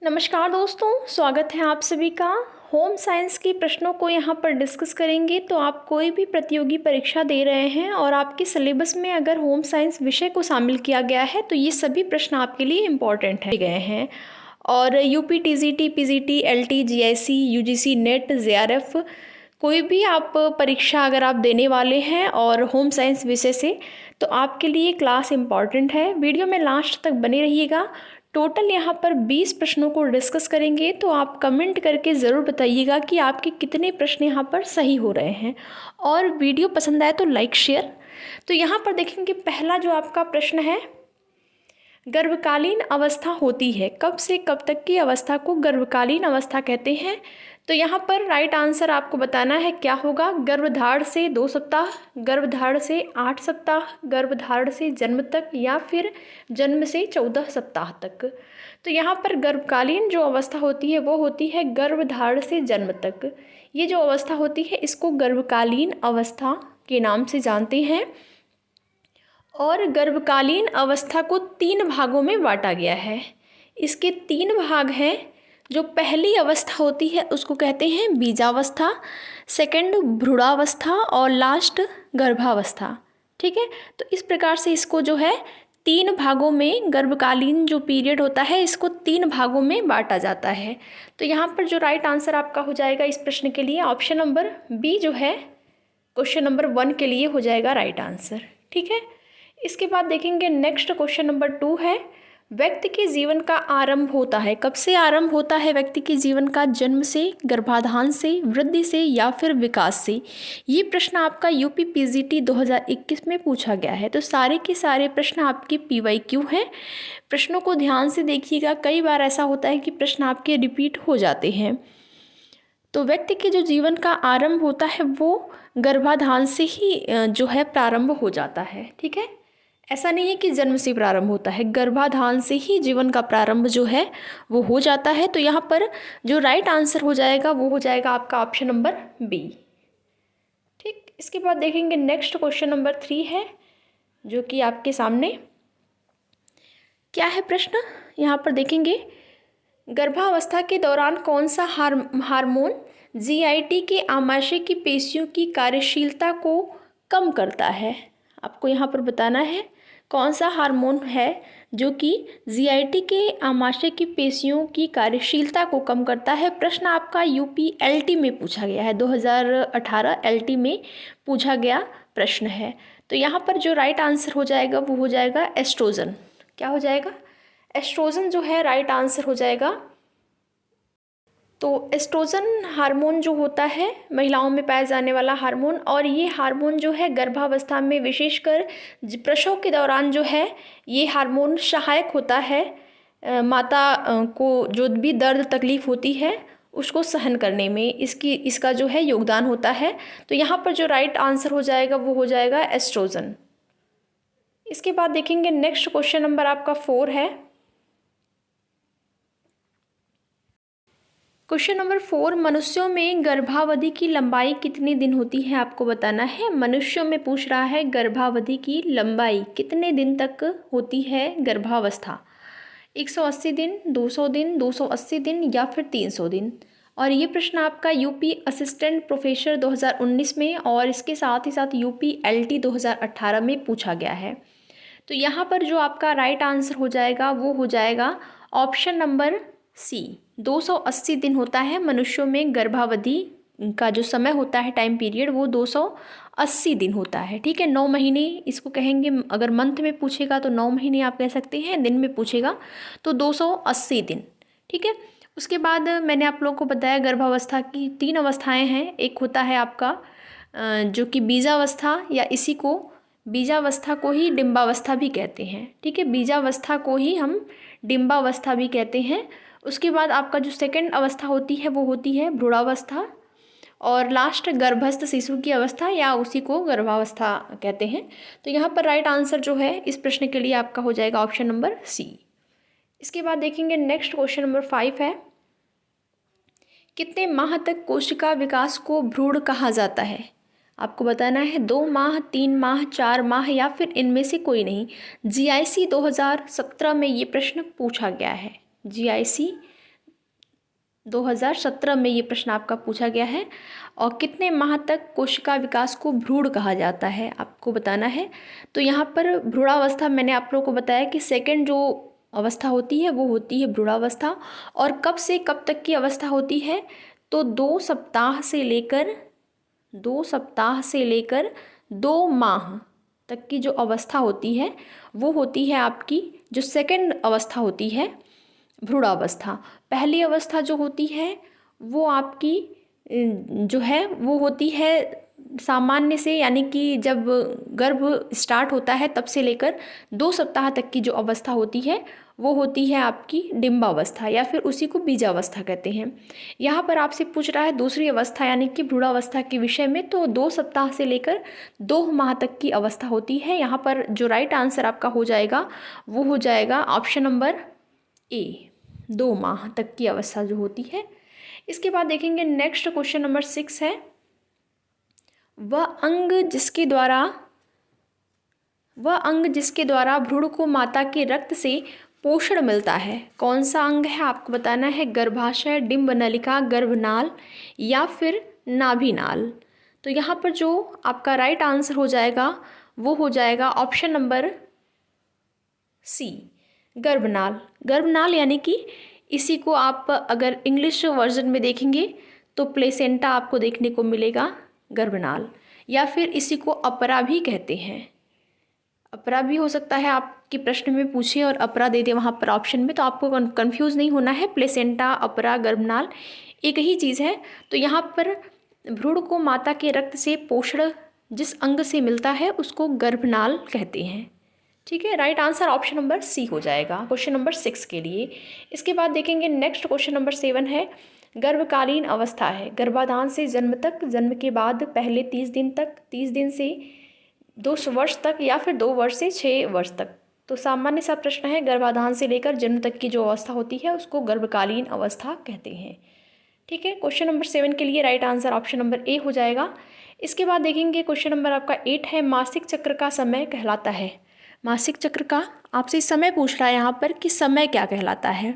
नमस्कार दोस्तों, स्वागत है आप सभी का। होम साइंस के प्रश्नों को यहाँ पर डिस्कस करेंगे। तो आप कोई भी प्रतियोगी परीक्षा दे रहे हैं और आपके सिलेबस में अगर होम साइंस विषय को शामिल किया गया है तो ये सभी प्रश्न आपके लिए इम्पॉर्टेंट है गए हैं। और UP, TGT, PGT, LT, GIC, UGC, net, JRF, कोई भी आप परीक्षा अगर आप देने वाले हैं और होम साइंस विषय से, तो आपके लिए क्लास इम्पॉर्टेंट है। वीडियो में लास्ट तक बने रहिएगा। टोटल यहाँ पर 20 प्रश्नों को डिस्कस करेंगे। तो आप कमेंट करके ज़रूर बताइएगा कि आपके कितने प्रश्न यहाँ पर सही हो रहे हैं, और वीडियो पसंद आए तो लाइक शेयर। तो यहाँ पर देखेंगे पहला जो आपका प्रश्न है, गर्भकालीन अवस्था होती है, कब से कब तक की अवस्था को गर्भकालीन अवस्था कहते हैं। तो यहाँ पर राइट आंसर आपको बताना है क्या होगा। गर्भधारण से 2 सप्ताह, गर्भधारण से 8 सप्ताह, गर्भधारण से जन्म तक, या फिर जन्म से 14 सप्ताह तक। तो यहाँ पर गर्भकालीन जो अवस्था होती है वो होती है गर्भधारण से जन्म तक। ये जो अवस्था होती है इसको गर्भकालीन अवस्था के नाम से जानते हैं। और गर्भकालीन अवस्था को 3 भागों में बांटा गया है। इसके 3 भाग हैं। जो पहली अवस्था होती है उसको कहते हैं बीजावस्था, सेकंड भ्रूणावस्था, और लास्ट गर्भावस्था। ठीक है, तो इस प्रकार से इसको जो है 3 भागों में, गर्भकालीन जो पीरियड होता है इसको 3 भागों में बांटा जाता है। तो यहाँ पर जो राइट आंसर आपका हो जाएगा इस प्रश्न के लिए, ऑप्शन नंबर बी जो है क्वेश्चन नंबर 1 के लिए हो जाएगा राइट आंसर। ठीक है, इसके बाद देखेंगे नेक्स्ट क्वेश्चन नंबर 2 है, व्यक्ति के जीवन का आरंभ होता है, कब से आरंभ होता है व्यक्ति के जीवन का? जन्म से, गर्भाधान से, वृद्धि से, या फिर विकास से। ये प्रश्न आपका यूपी पीजीटी 2021 में पूछा गया है। तो सारे के सारे प्रश्न आपके पीवाईक्यू हैं। प्रश्नों को ध्यान से देखिएगा, कई बार ऐसा होता है कि प्रश्न आपके रिपीट हो जाते हैं। तो व्यक्ति के जो जीवन का आरंभ होता है वो गर्भाधान से ही जो है प्रारंभ हो जाता है। ठीक है, ऐसा नहीं है कि जन्म से प्रारंभ होता है, गर्भाधान से ही जीवन का प्रारंभ जो है वो हो जाता है। तो यहाँ पर जो राइट आंसर हो जाएगा वो हो जाएगा आपका ऑप्शन नंबर बी। ठीक, इसके बाद देखेंगे नेक्स्ट क्वेश्चन नंबर 3 है जो कि आपके सामने क्या है प्रश्न। यहाँ पर देखेंगे गर्भावस्था के दौरान कौन सा हार्मोन जीआईटी के आमाशय की पेशियों की कार्यशीलता को कम करता है। आपको यहाँ पर बताना है कौन सा हार्मोन है जो कि जीआईटी के आमाशय की पेशियों की कार्यशीलता को कम करता है। प्रश्न आपका यूपी एलटी में पूछा गया है, 2018 एलटी में पूछा गया प्रश्न है। तो यहाँ पर जो राइट आंसर हो जाएगा वो हो जाएगा एस्ट्रोजन। क्या हो जाएगा? एस्ट्रोजन जो है राइट आंसर हो जाएगा। तो एस्ट्रोजन हार्मोन जो होता है महिलाओं में पाया जाने वाला हार्मोन, और ये हार्मोन जो है गर्भावस्था में विशेषकर प्रसव के दौरान जो है ये हार्मोन सहायक होता है माता को जो भी दर्द तकलीफ़ होती है उसको सहन करने में इसका जो है योगदान होता है। तो यहाँ पर जो राइट आंसर हो जाएगा वो हो जाएगा एस्ट्रोजन। इसके बाद देखेंगे नेक्स्ट क्वेश्चन नंबर आपका 4 है। क्वेश्चन नंबर 4, मनुष्यों में गर्भावधि की लंबाई कितने दिन होती है आपको बताना है। मनुष्यों में पूछ रहा है गर्भावधि की लंबाई कितने दिन तक होती है गर्भावस्था। 180 दिन, 200 दिन, 280 दिन, या फिर 300 दिन। और ये प्रश्न आपका यूपी असिस्टेंट प्रोफेसर 2019 में और इसके साथ ही साथ यूपी एलटी 2018 में पूछा गया है। तो यहाँ पर जो आपका राइट आंसर हो जाएगा वो हो जाएगा ऑप्शन नंबर सी, 280 दिन होता है मनुष्यों में गर्भावधि का जो समय होता है, टाइम पीरियड, वो 280 दिन होता है। ठीक है, 9 महीने इसको कहेंगे। अगर मंथ में पूछेगा तो 9 महीने आप कह सकते हैं, दिन में पूछेगा तो 280 दिन। ठीक है, उसके बाद मैंने आप लोगों को बताया गर्भावस्था की 3 अवस्थाएं हैं। एक होता है आपका जो कि बीजावस्था, या इसी को बीजावस्था को ही डिम्बावस्था भी कहते हैं। ठीक है, बीजावस्था को ही हम डिम्बावस्था भी कहते हैं। उसके बाद आपका जो सेकंड अवस्था होती है वो होती है भ्रूणावस्था, और लास्ट गर्भस्थ शिशु की अवस्था, या उसी को गर्भावस्था कहते हैं। तो यहाँ पर राइट आंसर जो है इस प्रश्न के लिए आपका हो जाएगा ऑप्शन नंबर सी। इसके बाद देखेंगे नेक्स्ट क्वेश्चन नंबर 5 है, कितने माह तक कोशिका विकास को भ्रूण कहा जाता है। आपको बताना है 2 माह, 3 माह, 4 माह, या फिर इनमें से कोई नहीं। जीआईसी 2017 में ये प्रश्न पूछा गया है। जीआईसी 2017 में ये प्रश्न आपका पूछा गया है। और कितने माह तक कोशिका विकास को भ्रूण कहा जाता है, आपको बताना है। तो यहाँ पर भ्रूणावस्था मैंने आप लोगों को बताया कि सेकंड जो अवस्था होती है वो होती है भ्रूणावस्था। और कब से कब तक की अवस्था होती है, तो 2 सप्ताह से लेकर 2 माह तक की जो अवस्था होती है वो होती है आपकी जो सेकंड अवस्था होती है भ्रूणावस्था। पहली अवस्था जो होती है वो आपकी जो है वो होती है सामान्य से, यानी कि जब गर्भ स्टार्ट होता है तब से लेकर 2 सप्ताह तक की जो अवस्था होती है वो होती है आपकी डिम्बावस्था, या फिर उसी को बीजावस्था कहते हैं। यहाँ पर आपसे पूछ रहा है दूसरी अवस्था यानी कि भ्रूणावस्था के विषय में, तो 2 सप्ताह से लेकर 2 माह तक की अवस्था होती है। यहाँ पर जो राइट आंसर आपका हो जाएगा वो हो जाएगा ऑप्शन नंबर ए, 2 माह तक की अवस्था जो होती है। इसके बाद देखेंगे नेक्स्ट क्वेश्चन नंबर 6 है, वह अंग जिसके द्वारा भ्रूण को माता के रक्त से पोषण मिलता है, कौन सा अंग है आपको बताना है। गर्भाशय, डिंब नलिका, गर्भनाल या फिर नाभिनाल। तो यहाँ पर जो आपका राइट आंसर हो जाएगा वो हो जाएगा ऑप्शन नंबर सी, गर्भनाल। गर्भनाल यानी कि इसी को आप अगर इंग्लिश वर्जन में देखेंगे तो प्लेसेंटा आपको देखने को मिलेगा, गर्भनाल, या फिर इसी को अपरा भी कहते हैं। अपरा भी हो सकता है आपके प्रश्न में पूछे और अपरा दे दे वहाँ पर ऑप्शन में, तो आपको कंफ्यूज नहीं होना है। प्लेसेंटा, अपरा, गर्भनाल एक ही चीज़ है। तो यहाँ पर भ्रूण को माता के रक्त से पोषण जिस अंग से मिलता है उसको गर्भनाल कहते हैं। ठीक है, right answer option number C हो जाएगा क्वेश्चन नंबर 6 के लिए। इसके बाद देखेंगे नेक्स्ट क्वेश्चन नंबर 7 है, गर्भकालीन अवस्था है, गर्भाधान से जन्म तक, जन्म के बाद पहले 30 दिन तक, 30 दिन से 2 वर्ष तक, या फिर 2 वर्ष से 6 वर्ष तक। तो सामान्य सा प्रश्न है, गर्भाधान से लेकर जन्म तक की जो अवस्था होती है उसको गर्भकालीन अवस्था कहते हैं। ठीक है, क्वेश्चन नंबर 7 के लिए right answer option number A हो जाएगा। इसके बाद देखेंगे क्वेश्चन नंबर आपका 8 है, मासिक चक्र का समय कहलाता है। मासिक चक्र का आपसे समय पूछ रहा है यहाँ पर कि समय क्या कहलाता है।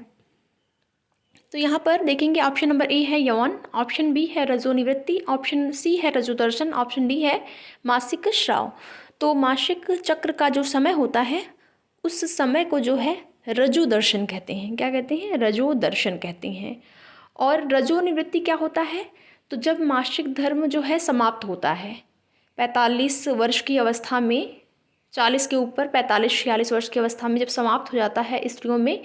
तो यहाँ पर देखेंगे ऑप्शन नंबर ए है यौन, ऑप्शन बी है रजोनिवृत्ति, ऑप्शन सी है रजोदर्शन, ऑप्शन डी है मासिक स्राव। तो मासिक चक्र का जो समय होता है उस समय को जो है रजोदर्शन कहते हैं। क्या कहते हैं? रजोदर्शन कहते हैं। और रजोनिवृत्ति क्या होता है? तो जब मासिक धर्म जो है समाप्त होता है 45 वर्ष की अवस्था में, 40 के ऊपर 45-46 वर्ष की अवस्था में जब समाप्त हो जाता है स्त्रियों में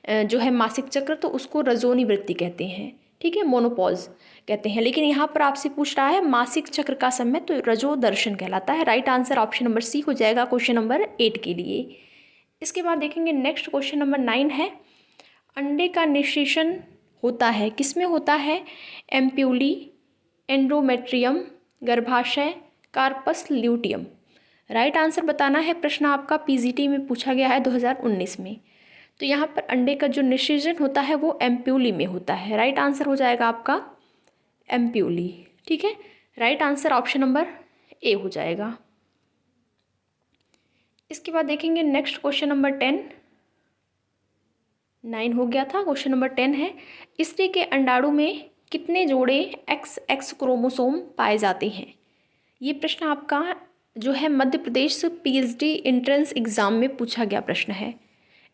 जो है मासिक चक्र, तो उसको रजोनिवृत्ति कहते हैं। ठीक है, मोनोपॉज कहते हैं। लेकिन यहाँ पर आपसे पूछ रहा है मासिक चक्र का समय, तो रजोदर्शन कहलाता है। Right answer option number C हो जाएगा क्वेश्चन नंबर 8 के लिए। इसके बाद देखेंगे नेक्स्ट क्वेश्चन नंबर 9 है, अंडे का निषेचन होता है, किसमें होता है? एम्प्यूली, एंडोमेट्रियम, गर्भाशय, कार्पस ल्यूटियम। राइट आंसर बताना है। प्रश्न आपका पीजीटी में पूछा गया है 2019 में। तो यहाँ पर अंडे का जो निषेचन होता है वो एम्प्यूली में होता है। राइट आंसर हो जाएगा आपका एम्प्यूली। ठीक है, right answer option number A हो जाएगा। इसके बाद देखेंगे नेक्स्ट क्वेश्चन नंबर 10, 9 हो गया था, क्वेश्चन नंबर 10 है, स्त्री के अंडाणु में कितने जोड़े XX क्रोमोसोम पाए जाते हैं? ये प्रश्न आपका जो है Madhya Pradesh PhD entrance exam में पूछा गया प्रश्न है।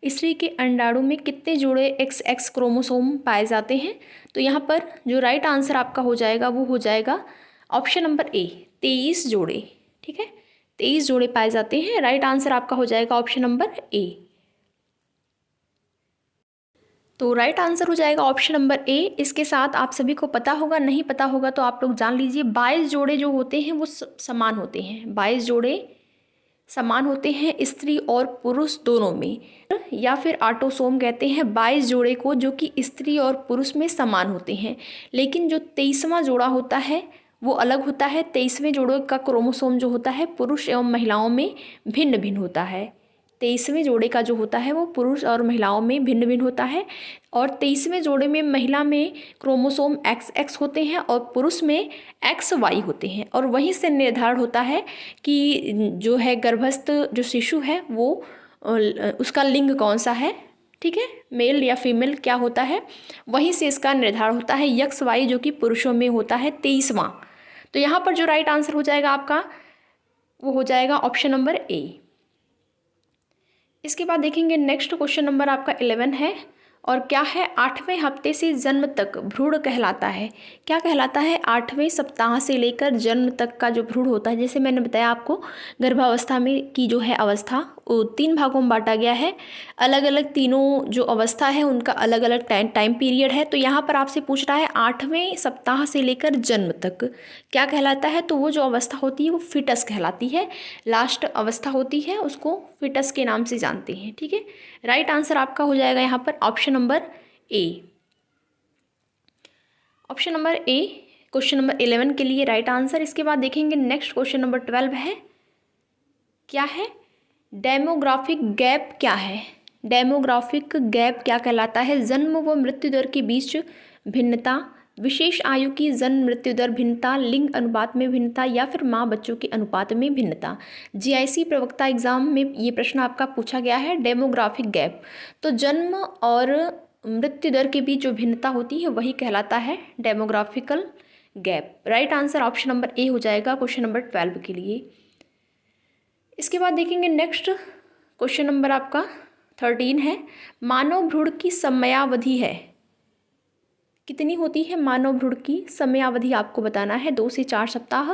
स्त्री के अंडाणु में कितने जोड़े XX क्रोमोसोम पाए जाते हैं? तो यहाँ पर जो राइट आंसर आपका हो जाएगा वो हो जाएगा ऑप्शन नंबर ए, 23 जोड़े। ठीक है, 23 जोड़े पाए जाते हैं। राइट आंसर आपका हो जाएगा ऑप्शन नंबर ए। तो राइट आंसर हो जाएगा ऑप्शन नंबर ए। इसके साथ आप सभी को पता होगा, नहीं पता होगा तो आप लोग जान लीजिए, 22 जोड़े जो होते हैं वो समान होते हैं। 22 जोड़े समान होते हैं स्त्री और पुरुष दोनों में, या फिर ऑटोसोम कहते हैं 22 जोड़े को जो कि स्त्री और पुरुष में समान होते हैं। लेकिन जो 23वां जोड़ा होता है वो अलग होता है। 23वें जोड़े का क्रोमोसोम जो होता है पुरुष एवं महिलाओं में भिन्न भिन्न होता है। 23वें जोड़े का जो होता है वो पुरुष और महिलाओं में भिन्न भिन्न होता है। और 23वें जोड़े में महिला में क्रोमोसोम XX होते हैं और पुरुष में XY होते हैं। और वहीं से निर्धारण होता है कि जो है गर्भस्थ जो शिशु है वो उसका लिंग कौन सा है। ठीक है, मेल या फीमेल क्या होता है, वहीं से इसका निर्धारण होता है। यक्स वाई जो कि पुरुषों में होता है 23वां। तो यहाँ पर जो राइट आंसर हो जाएगा आपका वो हो जाएगा ऑप्शन नंबर ए। इसके बाद देखेंगे नेक्स्ट क्वेश्चन नंबर आपका 11 है, और क्या है 8वें हफ्ते से जन्म तक भ्रूण कहलाता है। क्या कहलाता है 8वें सप्ताह से लेकर जन्म तक का जो भ्रूण होता है, जैसे मैंने बताया आपको गर्भावस्था में की जो है अवस्था वो 3 भागों में बांटा गया है। अलग अलग तीनों जो अवस्था है उनका अलग अलग टाइम पीरियड है। तो यहाँ पर आपसे पूछ रहा है 8वें सप्ताह से लेकर जन्म तक क्या कहलाता है, तो वो जो अवस्था होती है वो फिटस कहलाती है। लास्ट अवस्था होती है उसको फिटस के नाम से जानते हैं। ठीक है, राइट आंसर आपका हो जाएगा यहाँ पर ऑप्शन नंबर ए। ऑप्शन नंबर ए क्वेश्चन नंबर 11 के लिए राइट आंसर। इसके बाद देखेंगे नेक्स्ट क्वेश्चन नंबर 12 है, क्या है डेमोग्राफिक गैप क्या है। डेमोग्राफिक गैप क्या कहलाता है, जन्म व मृत्यु दर के बीच भिन्नता, विशेष आयु की जन्म मृत्यु दर भिन्नता, लिंग अनुपात में भिन्नता, या फिर माँ बच्चों के अनुपात में भिन्नता। जीआईसी प्रवक्ता एग्जाम में ये प्रश्न आपका पूछा गया है, डेमोग्राफिक गैप। तो जन्म और मृत्यु दर के बीच जो भिन्नता होती है वही कहलाता है demographical gap. Right answer option number A हो जाएगा क्वेश्चन नंबर 12 के लिए। इसके बाद देखेंगे नेक्स्ट क्वेश्चन नंबर आपका 13 है, मानव भ्रूण की समयावधि है कितनी होती है। मानव भ्रूण की समयावधि आपको बताना है, 2 से 4 सप्ताह,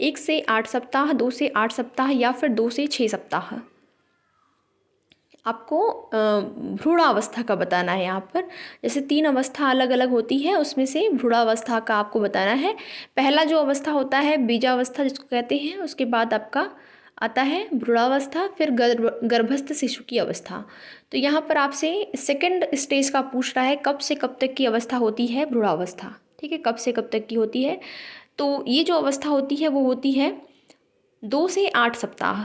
1 से 8 सप्ताह, 2 से 8 सप्ताह, या फिर 2 से 6 सप्ताह। आपको भ्रूणावस्था का बताना है। यहाँ पर जैसे 3 अवस्था अलग अलग होती है, उसमें से भ्रूणावस्था का आपको बताना है। पहला जो अवस्था होता है बीजावस्था जिसको कहते हैं, उसके बाद आपका आता है भ्रूणावस्था, फिर गर्भस्थ शिशु की अवस्था। तो यहाँ पर आपसे सेकंड स्टेज का पूछ रहा है, कब से कब तक की अवस्था होती है भ्रूणावस्था। ठीक है, कब से कब तक की होती है, तो ये जो अवस्था होती है वो होती है 2 से 8 सप्ताह।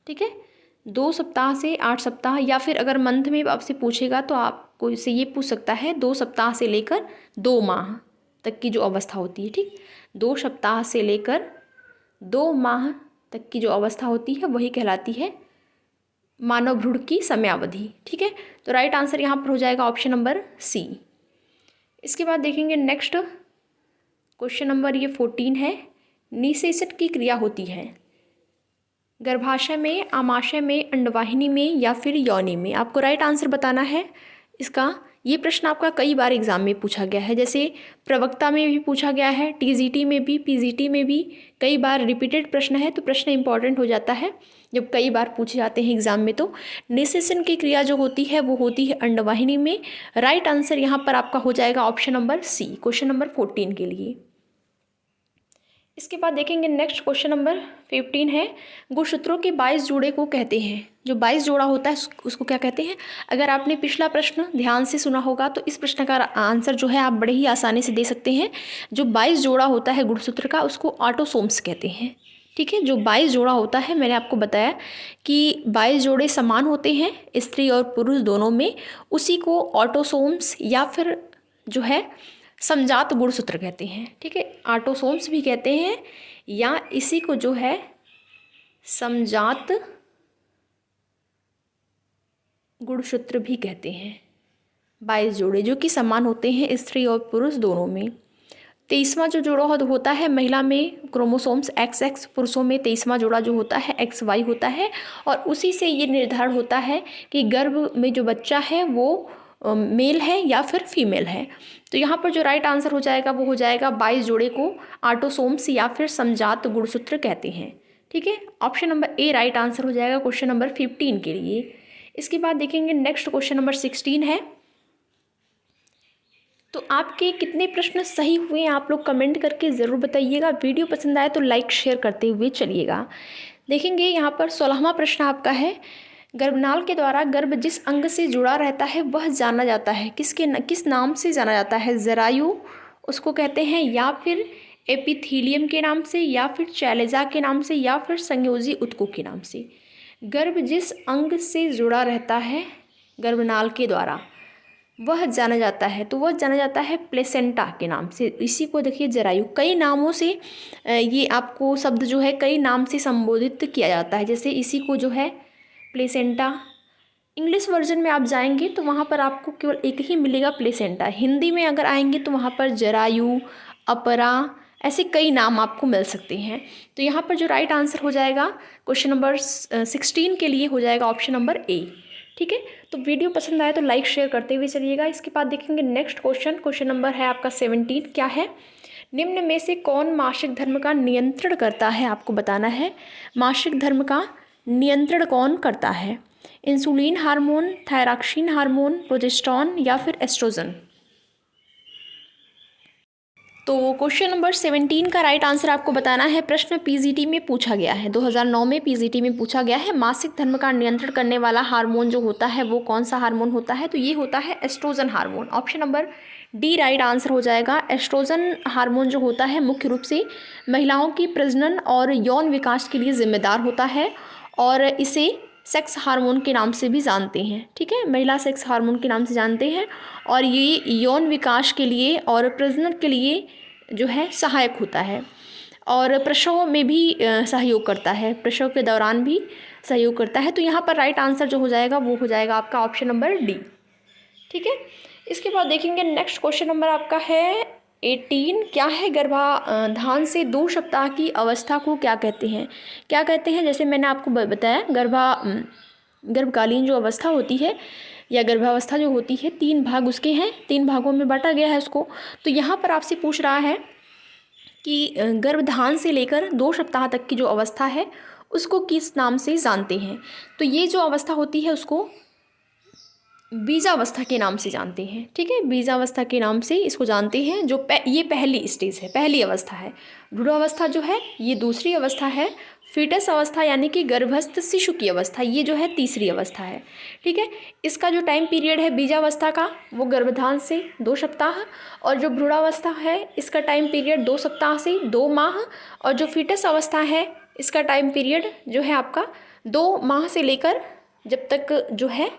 ठीक है, 2 सप्ताह से 8 सप्ताह, या फिर अगर मंथ में आपसे पूछेगा तो आपको इससे ये पूछ सकता है 2 सप्ताह से लेकर 2 माह तक की जो अवस्था होती है। ठीक, 2 सप्ताह से लेकर 2 माह तक की जो अवस्था होती है वही कहलाती है मानव भ्रूण की समयावधि। ठीक है, तो राइट आंसर यहाँ पर हो जाएगा ऑप्शन नंबर सी। इसके बाद देखेंगे नेक्स्ट क्वेश्चन नंबर ये 14 है, निषेचन की क्रिया होती है गर्भाशय में, आमाशय में, अंडवाहिनी में, या फिर योनि में। आपको राइट आंसर बताना है इसका। ये प्रश्न आपका कई बार एग्जाम में पूछा गया है, जैसे प्रवक्ता में भी पूछा गया है, टीजीटी में भी, पीजीटी में भी कई बार रिपीटेड प्रश्न है। तो प्रश्न इंपॉर्टेंट हो जाता है जब कई बार पूछे जाते हैं एग्जाम में। तो निषेचन की क्रिया जो होती है वो होती है अंडवाहिनी में। राइट आंसर यहाँ पर आपका हो जाएगा option number C, question number 14 के लिए। इसके बाद देखेंगे नेक्स्ट क्वेश्चन नंबर 15 है, गुणसूत्रों के 22 जोड़े को कहते हैं। जो 22 जोड़ा होता है उसको क्या कहते हैं। अगर आपने पिछला प्रश्न ध्यान से सुना होगा तो इस प्रश्न का आंसर जो है आप बड़े ही आसानी से दे सकते हैं। जो 22 जोड़ा होता है गुणसूत्र का उसको ऑटोसोम्स कहते हैं। ठीक है, जो 22 जोड़ा होता है मैंने आपको बताया कि 22 जोड़े समान होते हैं स्त्री और पुरुष दोनों में, उसी को ऑटोसोम्स या फिर जो है समजात गुणसूत्र कहते हैं। ठीक है, ऑटोसोम्स भी कहते हैं या इसी को जो है समजात गुणसूत्र भी कहते हैं। 22 जोड़े जो कि समान होते हैं स्त्री और पुरुष दोनों में। 23वां जो जोड़ा होता है महिला में क्रोमोसोम्स XX, पुरुषों में 23वां जोड़ा जो होता है XY होता है, और उसी से ये निर्धारण होता है कि गर्भ में जो बच्चा है वो मेल है या फिर फीमेल है। तो यहाँ पर जो राइट आंसर हो जाएगा वो हो जाएगा 22 जोड़े को ऑटोसोम्स या फिर समजात गुणसूत्र कहते हैं। ठीक है, ऑप्शन नंबर ए राइट आंसर हो जाएगा क्वेश्चन नंबर 15 के लिए। इसके बाद देखेंगे नेक्स्ट क्वेश्चन नंबर 16 है। तो आपके कितने प्रश्न सही हुए हैं आप लोग कमेंट करके ज़रूर बताइएगा। वीडियो पसंद आए तो लाइक शेयर करते हुए चलिएगा। देखेंगे यहाँ पर 16वां प्रश्न आपका है, गर्भनाल के द्वारा गर्भ जिस अंग से जुड़ा रहता है वह जाना जाता है किस नाम से जाना जाता है। जरायु उसको कहते हैं, या फिर एपिथीलियम के नाम से, या फिर शैलजा के नाम से, या फिर संयोजी ऊतकों के नाम से। गर्भ जिस अंग से जुड़ा रहता है गर्भनाल के द्वारा वह जाना जाता है, तो वह जाना जाता है प्लेसेंटा के नाम से। इसी को देखिए जरायु, कई नामों से ये आपको शब्द जो है कई नाम से संबोधित किया जाता है। जैसे इसी को जो है प्लेसेंटा, इंग्लिश वर्जन में आप जाएंगे तो वहाँ पर आपको केवल एक ही मिलेगा, प्लेसेंटा। हिंदी में अगर आएंगे तो वहाँ पर जरायु, अपरा, ऐसे कई नाम आपको मिल सकते हैं। तो यहाँ पर जो राइट आंसर हो जाएगा क्वेश्चन नंबर 16 के लिए हो जाएगा ऑप्शन नंबर ए। ठीक है, तो वीडियो पसंद आए तो लाइक शेयर करते हुए चलिएगा। इसके बाद देखेंगे नेक्स्ट क्वेश्चन। क्वेश्चन नंबर है आपका 17। क्या है? निम्न में से कौन मासिक धर्म का नियंत्रण करता है? आपको बताना है मासिक धर्म का नियंत्रण कौन करता है। Insulin hormone, thyroxine hormone, progesterone या फिर एस्ट्रोजन। तो क्वेश्चन नंबर 17 का राइट आंसर आपको बताना है। प्रश्न पीजीटी में पूछा गया है, 2009 में पीजीटी में पूछा गया है। मासिक धर्म का नियंत्रण करने वाला हार्मोन जो होता है वो कौन सा हार्मोन होता है? तो ये होता है estrogen hormone. Option number D right answer हो जाएगा। एस्ट्रोजन हार्मोन जो होता है मुख्य रूप से महिलाओं की प्रजनन और यौन विकास के लिए जिम्मेदार होता है और इसे सेक्स हार्मोन के नाम से भी जानते हैं। ठीक है, महिला सेक्स हार्मोन के नाम से जानते हैं और ये यौन विकास के लिए और प्रजनन के लिए जो है सहायक होता है और प्रसव में भी सहयोग करता है, प्रसव के दौरान भी सहयोग करता है। तो यहाँ पर राइट आंसर जो हो जाएगा वो हो जाएगा आपका ऑप्शन नंबर डी। ठीक है, इसके बाद देखेंगे नेक्स्ट क्वेश्चन नंबर आपका है 18। क्या है? गर्भाधान से 2 सप्ताह की अवस्था को क्या कहते हैं? क्या कहते हैं? जैसे मैंने आपको बताया गर्भकालीन जो अवस्था होती है या गर्भावस्था जो होती है 3 भाग उसके हैं, 3 भागों में बांटा गया है उसको। तो यहाँ पर आपसे पूछ रहा है कि गर्भधान से लेकर 2 सप्ताह तक की जो अवस्था है उसको किस नाम से जानते हैं? तो ये जो अवस्था होती है उसको बीजावस्था के नाम से जानते हैं। ठीक है, बीजावस्था के नाम से इसको जानते हैं। जो ये पहली स्टेज है, पहली अवस्था है। भ्रूणावस्था जो है ये दूसरी अवस्था है। फीटस अवस्था यानी कि गर्भस्थ शिशु की अवस्था ये जो है तीसरी अवस्था है। ठीक है, इसका जो टाइम पीरियड है बीजावस्था का वो गर्भधान से 2 सप्ताह और जो भ्रूणावस्था है इसका टाइम पीरियड 2 सप्ताह से 2 माह और जो फीटस अवस्था है इसका टाइम पीरियड जो है आपका 2 माह से लेकर जब तक जो है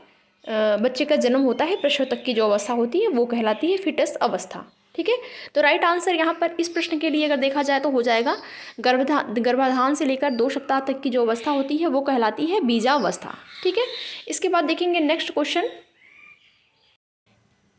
बच्चे का जन्म होता है, प्रसव तक की जो अवस्था होती है वो कहलाती है फीटस अवस्था। ठीक है, तो राइट आंसर यहाँ पर इस प्रश्न के लिए अगर देखा जाए तो हो जाएगा गर्भाधान से लेकर 2 सप्ताह तक की जो अवस्था होती है वो कहलाती है बीजावस्था। ठीक है, इसके बाद देखेंगे नेक्स्ट क्वेश्चन।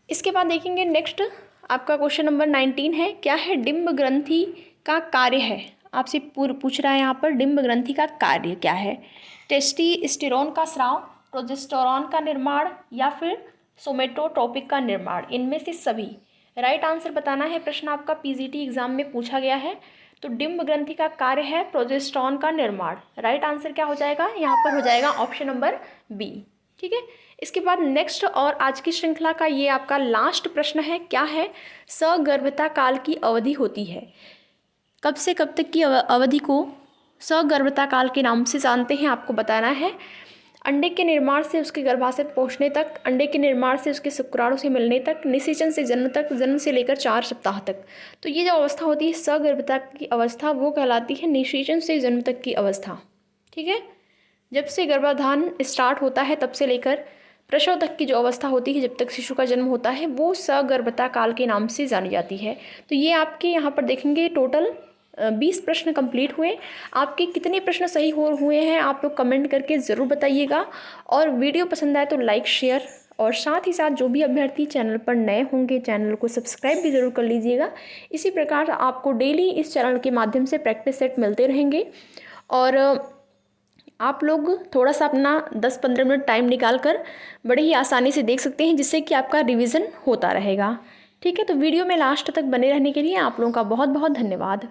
इसके बाद देखेंगे नेक्स्ट आपका क्वेश्चन नंबर 19 है। क्या है? डिंब ग्रंथि का कार्य है। आपसे पूछ रहा है यहाँ पर डिंब ग्रंथि का कार्य क्या है? टेस्टोस्टेरोन का स्राव, प्रोजेस्टेरॉन का निर्माण या फिर सोमेटोट्रोपिक का निर्माण, इनमें से सभी। राइट आंसर बताना है। प्रश्न आपका पीजीटी एग्जाम में पूछा गया है। तो डिंब ग्रंथि का कार्य है प्रोजेस्टेरॉन का निर्माण। राइट आंसर क्या हो जाएगा? यहाँ पर हो जाएगा ऑप्शन नंबर बी। ठीक है, इसके बाद नेक्स्ट और आज की श्रृंखला का ये आपका लास्ट प्रश्न है। क्या है? सगर्भता काल की अवधि होती है। कब से कब तक की अवधि को सगर्भता काल के नाम से जानते हैं? आपको बताना है। अंडे के निर्माण से उसके गर्भाशय पहुंचने तक, अंडे के निर्माण से उसके शुक्राणु से मिलने तक, निषेचन से जन्म तक, जन्म से लेकर 4 सप्ताह तक। तो ये जो अवस्था होती है सगर्भता की अवस्था वो कहलाती है निषेचन से जन्म तक की अवस्था। ठीक है, जब से गर्भाधान स्टार्ट होता है तब से लेकर प्रसव तक की जो अवस्था होती है जब तक शिशु का जन्म होता है वो सगर्भता काल के नाम से जानी जाती है। तो ये आपके यहाँ पर देखेंगे टोटल 20 प्रश्न कंप्लीट हुए। आपके कितने प्रश्न सही हुए हैं आप लोग कमेंट करके ज़रूर बताइएगा और वीडियो पसंद आए तो लाइक शेयर और साथ ही साथ जो भी अभ्यर्थी चैनल पर नए होंगे चैनल को सब्सक्राइब भी ज़रूर कर लीजिएगा। इसी प्रकार आपको डेली इस चैनल के माध्यम से प्रैक्टिस सेट मिलते रहेंगे और आप लोग थोड़ा सा अपना 10-15 मिनट टाइम निकाल कर बड़े ही आसानी से देख सकते हैं जिससे कि आपका रिवीजन होता रहेगा। ठीक है, तो वीडियो में लास्ट तक बने रहने के लिए आप लोगों का बहुत बहुत धन्यवाद।